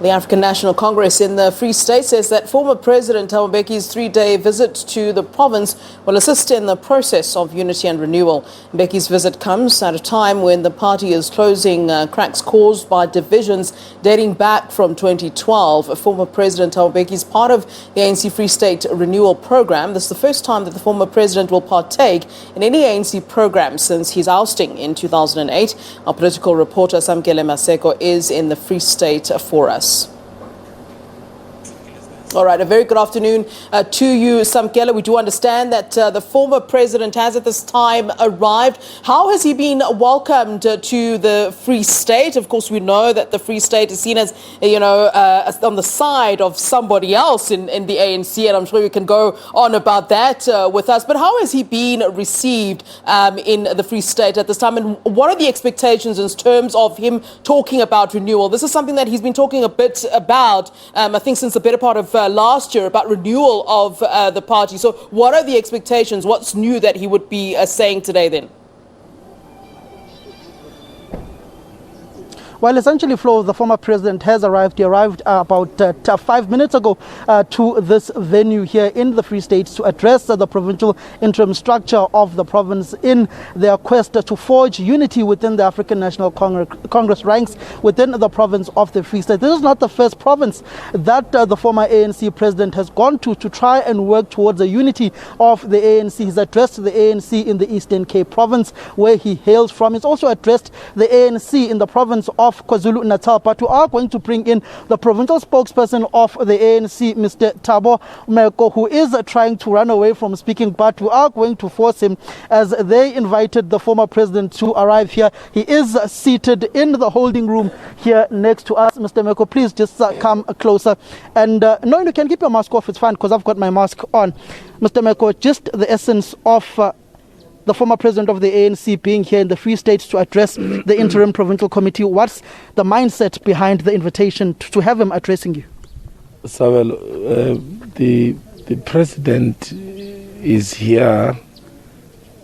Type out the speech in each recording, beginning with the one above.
The African National Congress in the Free State says that former President Thabo Mbeki's three-day visit to the province will assist in the process of unity and renewal. Mbeki's visit comes at a time when the party is closing cracks caused by divisions dating back from 2012. Former President Thabo Mbeki is part of the ANC Free State renewal program. This is the first time that the former president will partake in any ANC program since his ousting in 2008. Our political reporter Samkele Maseko is in the Free State for us. All right, a very good afternoon to you, Samkele. We do understand that the former president has at this time arrived. How has he been welcomed to the Free State? Of course, we know that the Free State is seen as, on the side of somebody else in the ANC, and I'm sure you can go on about that with us. But how has he been received in the Free State at this time, and what are the expectations in terms of him talking about renewal? This is something that he's been talking a bit about, I think, since the better part of last year, about renewal of the party. So what are the expectations? What's new that he would be saying today then? Well, essentially, Flo, the former president has arrived. He arrived about 5 minutes ago to this venue here in the Free State to address the provincial interim structure of the province in their quest to forge unity within the African National Congress ranks within the province of the Free State. This is not the first province that the former ANC president has gone to try and work towards a unity of the ANC. He's addressed the ANC in the Eastern Cape province, where he hails from. He's also addressed the ANC in the province of KwaZulu-Natal, but we are going to bring in the provincial spokesperson of the ANC, Mr. Thabo Mbeki, who is trying to run away from speaking, but we are going to force him as they invited the former president to arrive here. He is seated in the holding room here next to us. Mr. Mbeki, please just come closer. And no, you can keep your mask off, it's fine, because I've got my mask on. Mr. Mbeki, just the essence of the former president of the ANC being here in the Free State to address the interim provincial committee. What's the mindset behind the invitation to have him addressing you? So, the president is here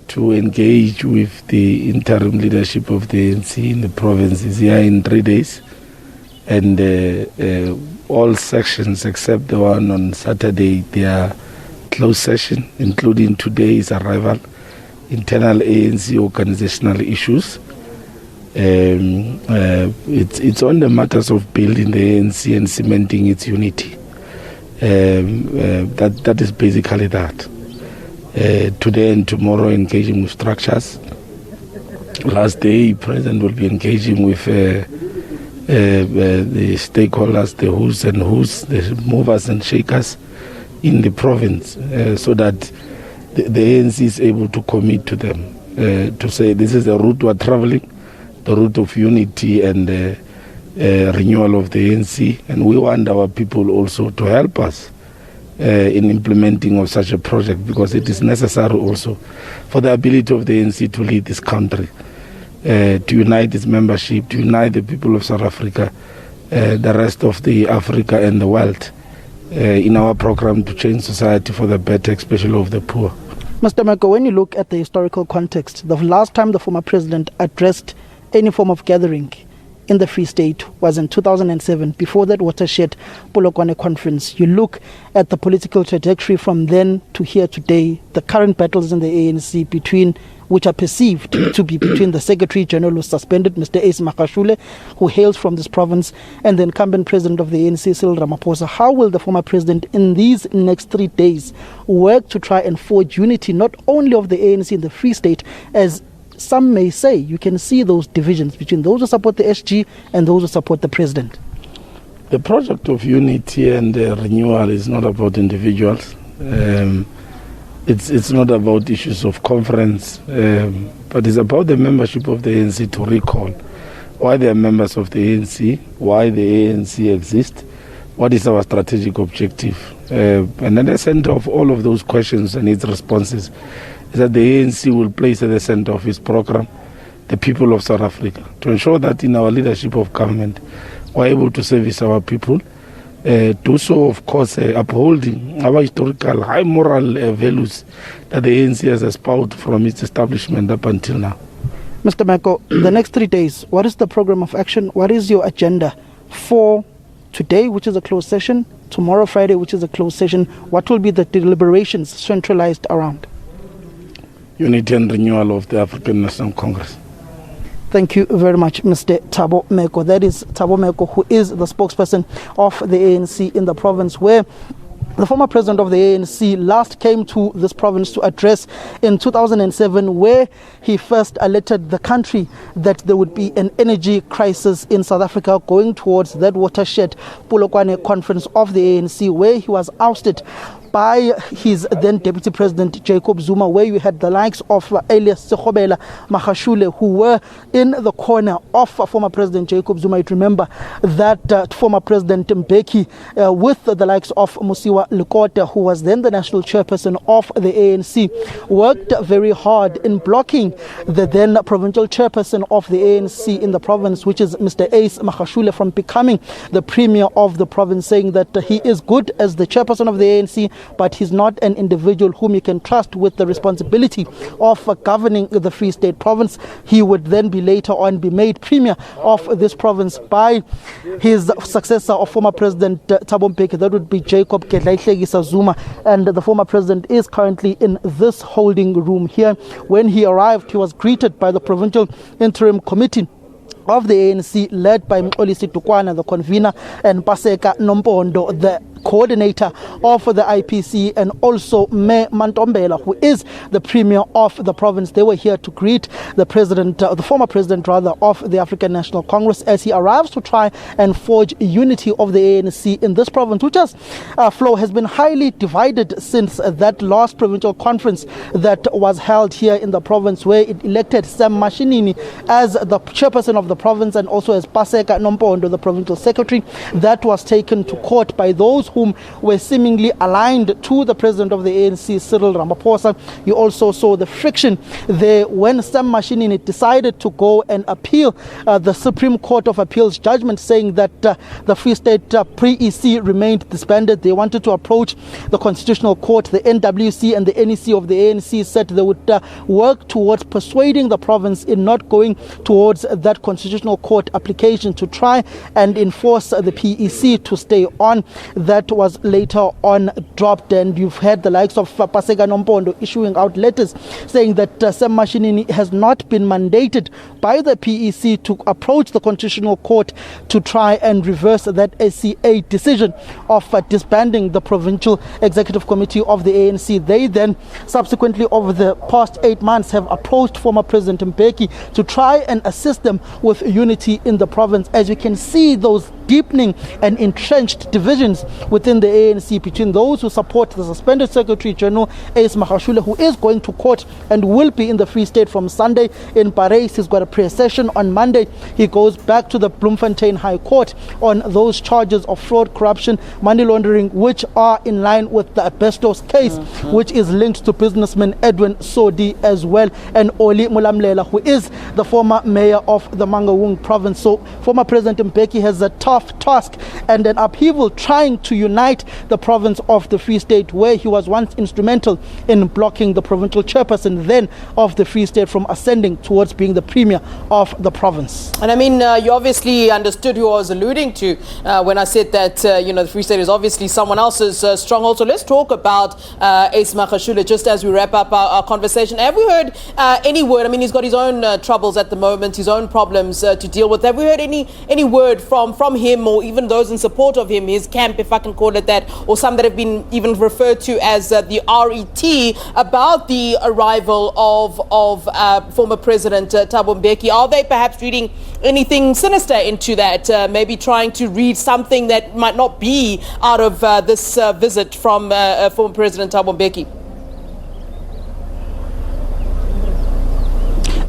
to engage with the interim leadership of the ANC in the province. He's here in 3 days, and all sections except the one on Saturday, they are closed session, including today's arrival. Internal ANC organizational issues. It's on the matters of building the ANC and cementing its unity. That is basically that. Today and tomorrow, engaging with structures. Last day, President will be engaging with the stakeholders, the who's and who's, the movers and shakers in the province, so that the ANC is able to commit to them, to say this is the route we are traveling, the route of unity and renewal of the ANC, and we want our people also to help us in implementing of such a project, because it is necessary also for the ability of the ANC to lead this country, to unite its membership, to unite the people of South Africa, the rest of the Africa and the world, in our program to change society for the better, especially of the poor. Mr. Mbeki, when you look at the historical context, the last time the former president addressed any form of gathering in the Free State was in 2007, before that watershed Polokwane conference. You look at the political trajectory from then to here today, the current battles in the ANC which are perceived to be between the Secretary General who suspended, Mr. Ace Magashule, who hails from this province, and the incumbent president of the ANC, Cyril Ramaphosa. How will the former president in these next 3 days work to try and forge unity, not only of the ANC in the Free State, as some may say, you can see those divisions between those who support the SG and those who support the president? The project of unity and renewal is not about individuals. It's not about issues of conference, but it's about the membership of the ANC to recall why they are members of the ANC, why the ANC exists, what is our strategic objective. And at the center of all of those questions and its responses is that the ANC will place at the center of its program the people of South Africa, to ensure that in our leadership of government we're able to service our people, do so, of course, upholding our historical high moral values that the ANC has espoused from its establishment up until now. Mr. Mbeki, the next 3 days, what is the program of action? What is your agenda for today, which is a closed session, tomorrow, Friday, which is a closed session. What will be the deliberations centralized around? Unity and renewal of the African National Congress. Thank you very much, Mr. Thabo Mbeki. That is Thabo Mbeki, who is the spokesperson of the ANC in the province, where the former president of the ANC last came to this province to address in 2007, where he first alerted the country that there would be an energy crisis in South Africa going towards that watershed Polokwane conference of the ANC, where he was ousted by his then Deputy President Jacob Zuma, where you had the likes of Ace Magashule, who were in the corner of former President Jacob Zuma. You remember that former President Mbeki, with the likes of Musiwa Lekota, who was then the national chairperson of the ANC, worked very hard in blocking the then provincial chairperson of the ANC in the province, which is Mr. Ace Magashule, from becoming the premier of the province, saying that he is good as the chairperson of the ANC, but he's not an individual whom you can trust with the responsibility of governing the Free State province. He would then be later on be made premier of this province by his successor of former President Thabo Mbeki. That would be Jacob Zuma, and the former president is currently in this holding room here. When he arrived, he was greeted by the provincial interim committee of the ANC, led by Mxolisi Tukwana, the convener, and Paseka Nompondo, the coordinator of the IPC, and also Me Mantombela, who is the premier of the province. They were here to greet the president, the former president rather, of the African National Congress, as he arrives to try and forge unity of the ANC in this province, which has has been highly divided since that last provincial conference that was held here in the province, where it elected Sam Mashinini as the chairperson of the province and also as Paseka Nompondo, the provincial secretary. That was taken to court by those whom were seemingly aligned to the president of the ANC, Cyril Ramaphosa. You also saw the friction there when Sam Mashinini decided to go and appeal the Supreme Court of Appeals judgment, saying that the Free State pre-EC remained disbanded. They wanted to approach the Constitutional Court. The NWC and the NEC of the ANC said they would work towards persuading the province in not going towards that Constitutional Court application to try and enforce the PEC to stay on. That was later on dropped, and you've had the likes of Paseka Nompondo issuing out letters saying that Sam Mashinini has not been mandated by the PEC to approach the Constitutional Court to try and reverse that SCA decision of disbanding the Provincial Executive Committee of the ANC. They then subsequently, over the past 8 months, have approached former President Mbeki to try and assist them with unity in the province. As you can see, those deepening and entrenched divisions within the ANC between those who support the suspended Secretary General Ace Magashule, who is going to court and will be in the Free State from Sunday in Paris. He's got a pre-session on Monday. He goes back to the Bloemfontein High Court on those charges of fraud, corruption, money laundering, which are in line with the Asbestos case, which is linked to businessman Edwin Sodi as well, and Oli Mulamlela, who is the former mayor of the Mangaung province. So former President Mbeki has a tough task and an upheaval trying to unite the province of the Free State, where he was once instrumental in blocking the provincial chairperson then of the Free State from ascending towards being the premier of the province. And I mean, you obviously understood who I was alluding to when I said that, the Free State is obviously someone else's stronghold. So let's talk about Ace Magashule just as we wrap up our conversation. Have we heard any word? I mean, he's got his own troubles at the moment, his own problems to deal with. Have we heard any word from him, or even those in support of him, his camp, if I can call it that, or some that have been even referred to as the RET, about the arrival of former President Thabo Mbeki? Are they perhaps reading anything sinister into that, maybe trying to read something that might not be out of this visit from former President Thabo Mbeki?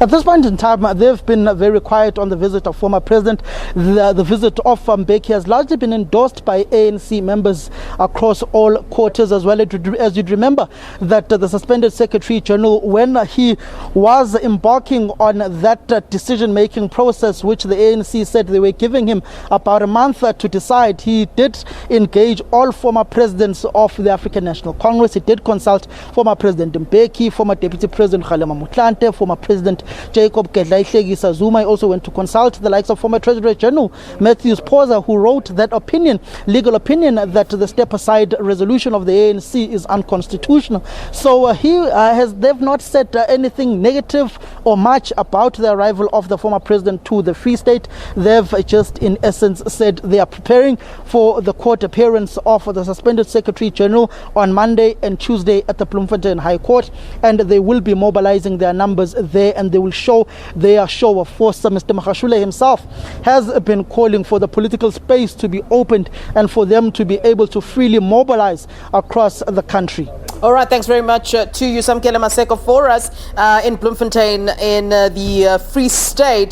At this point in time, they've been very quiet on the visit of former president. The visit of Mbeki has largely been endorsed by ANC members across all quarters as well. As you'd remember that the suspended Secretary General, when he was embarking on that decision-making process, which the ANC said they were giving him about a month to decide, he did engage all former presidents of the African National Congress. He did consult former President Mbeki, former Deputy President Kgalema Motlanthe, former President Jacob Gedla Zuma. He also went to consult the likes of former Treasury General Matthews Poza, who wrote that opinion, legal opinion, that the step-aside resolution of the ANC is unconstitutional. So they've not said anything negative or much about the arrival of the former president to the Free State. They've just, in essence, said they are preparing for the court appearance of the suspended Secretary General on Monday and Tuesday at the Bloemfontein High Court, and they will be mobilizing their numbers there, and they will show their show of force. Mr. Magashule himself has been calling for the political space to be opened and for them to be able to freely mobilize across the country. All right, thanks very much to you, Samkele Maseko, for us in Bloemfontein in the Free State.